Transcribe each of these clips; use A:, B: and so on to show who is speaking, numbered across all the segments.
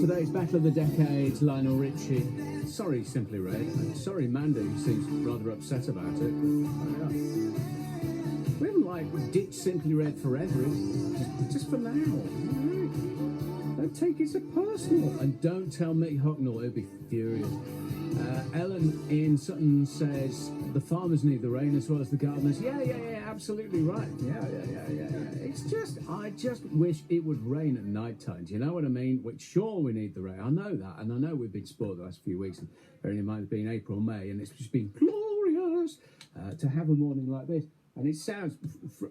A: Today's Battle of the Decades, Lionel Richie. Sorry, Simply Red. Sorry, Mandy seems rather upset about it. We haven't ditched Simply Red forever, just for now. Don't take it so personal. And don't tell Mick Hucknall, he'll be furious. Ellen in Sutton says the farmers need the rain as well as the gardeners. Yeah, absolutely right. Yeah. It's just, I just wish it would rain at night time. Do you know what I mean? Which sure we need the rain. I know that, and I know we've been spoiled the last few weeks. And bearing in mind it's been April, May, and it's just been glorious to have a morning like this. And it sounds,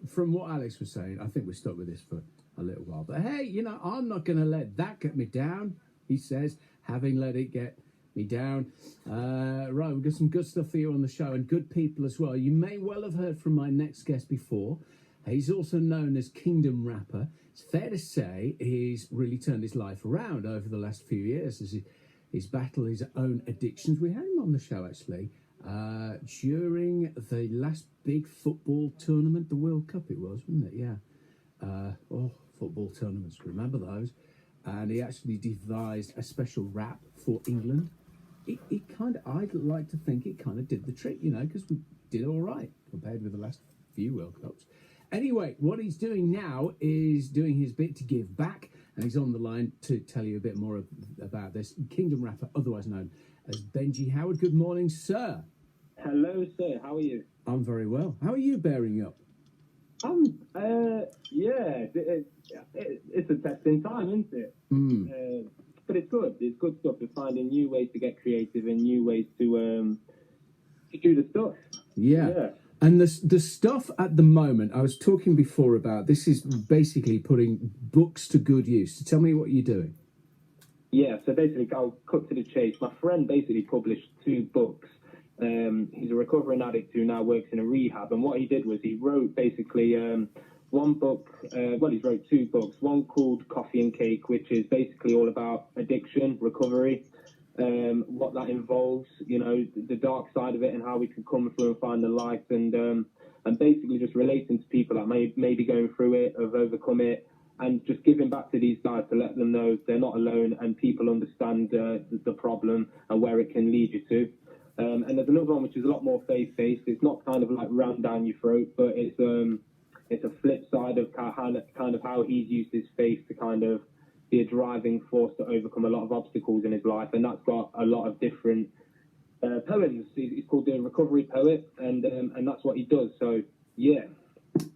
A: from what Alex was saying, I think we're stuck with this for a little while. But hey, I'm not going to let that get me down, he says, having let it get me down. Right, we've got some good stuff for you on the show and good people as well. You may well have heard from my next guest before. He's also known as Kingdom Rapper. It's fair to say he's really turned his life around over the last few years as he's battled his own addictions. We had him on the show, actually, during the last big football tournament, the World Cup it was, wasn't it? Yeah. Football tournaments, remember those? And he actually devised a special rap for England. It kind of, I'd like to think it kind of did the trick, because we did all right compared with the last few World Cups. Anyway, what he's doing now is doing his bit to give back, and he's on the line to tell you a bit more about this. Kingdom Rapper, otherwise known as Benji Howard. Good morning, sir.
B: Hello, sir. How are you?
A: I'm very well. How are you bearing up?
B: It's a testing time, isn't it? But it's good. It's good stuff. We're finding new ways to get creative and new ways to do the stuff.
A: Yeah. And the stuff at the moment, I was talking before about, this is basically putting books to good use. So tell me what you're doing.
B: Yeah, so basically, I'll cut to the chase. My friend basically published 2 books. He's a recovering addict who now works in a rehab. And what he did was he wrote basically one book, he's wrote 2 books. One called Coffee and Cake, which is basically all about addiction, recovery, what that involves, the dark side of it and how we can come through and find the light, and basically just relating to people that may be going through it, have overcome it, and just giving back to these guys to let them know they're not alone and people understand the problem and where it can lead you to. And there's another one which is a lot more faith-based. It's not kind of like rammed down your throat, but it's a flip side of kind of how he's used his faith to kind of be a driving force to overcome a lot of obstacles in his life, and that's got a lot of different poems. He's called the Recovery Poet, and that's what he does. So yeah,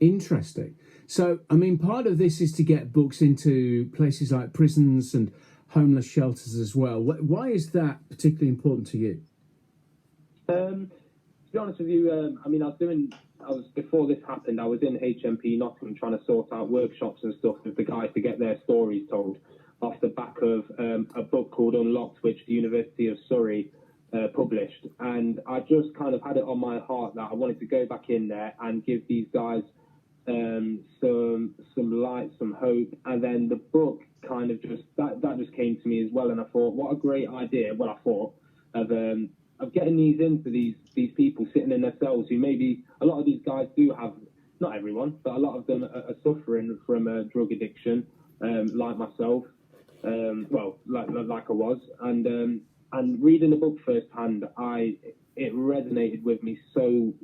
A: interesting. So I mean, part of this is to get books into places like prisons and homeless shelters as well. Why is that particularly important to you?
B: To be honest with you, before this happened, I was in HMP Nottingham trying to sort out workshops and stuff with the guys to get their stories told off the back of a book called Unlocked, which the University of Surrey published. And I just kind of had it on my heart that I wanted to go back in there and give these guys some light, some hope. And then the book kind of that just came to me as well. And I thought, what a great idea. Well, I thought of getting these into these people sitting in their cells who maybe, a lot of these guys do have, not everyone, but a lot of them are suffering from drug addiction, like myself, like I was, and reading the book firsthand, it resonated with me so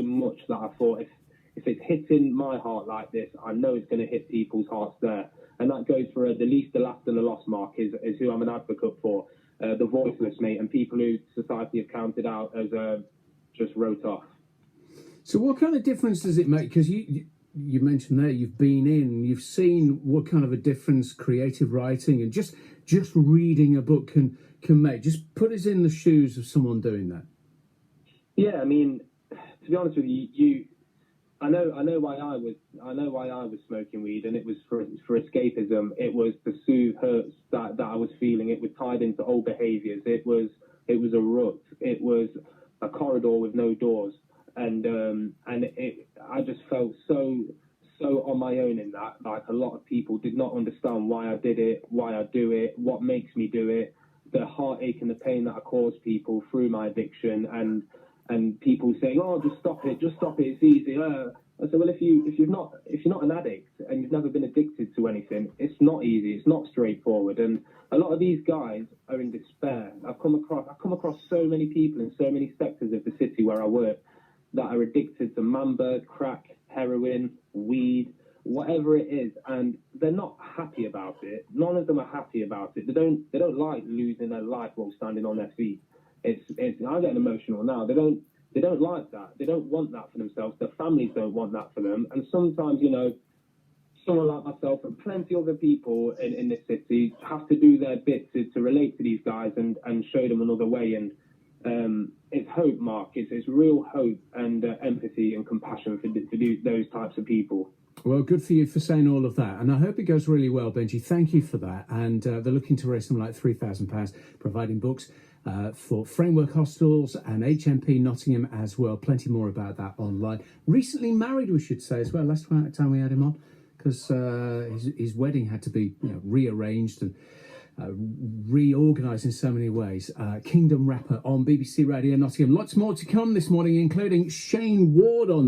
B: much that I thought, if it's hitting my heart like this, I know it's going to hit people's hearts there. And that goes for the least, the last, and the lost mark is who I'm an advocate for. The voiceless, mate, and people who society have counted out as just wrote off.
A: So what kind of difference does it make? Because you mentioned there, you've been in, you've seen what kind of a difference creative writing and just reading a book can make. Just put us in the shoes of someone doing that.
B: Yeah, I mean, to be honest with you, I know why I was smoking weed, and it was for escapism. It was to soothe hurts that I was feeling. It was tied into old behaviours. It was a rut. It was a corridor with no doors, and I just felt so on my own in that. Like, a lot of people did not understand why I did it, why I do it, what makes me do it, the heartache and the pain that I cause people through my addiction, and people saying, "Oh, just stop it, it's easy." I said, well, if you're not an addict and you've never been addicted to anything, it's not easy. It's not straightforward. And a lot of these guys are in despair. I've come across so many people in so many sectors of the city where I work that are addicted to Manbird, crack, heroin, weed, whatever it is, and they're not happy about it. None of them are happy about it. They don't like losing their life while standing on their feet. I'm getting emotional now. They don't like that. They don't want that for themselves. Their families don't want that for them. And sometimes, someone like myself and plenty other people in this city have to do their bit to relate to these guys and show them another way. And it's hope, Mark. It's real hope and empathy and compassion for those types of people.
A: Well, good for you for saying all of that. And I hope it goes really well, Benji. Thank you for that. And they're looking to raise something like £3,000, providing books for Framework Hostels and HMP Nottingham as well. Plenty more about that online. Recently married, we should say as well. Last time we had him on, because his wedding had to be rearranged and reorganised in so many ways. Kingdom Rapper on BBC Radio Nottingham. Lots more to come this morning, including Shane Ward on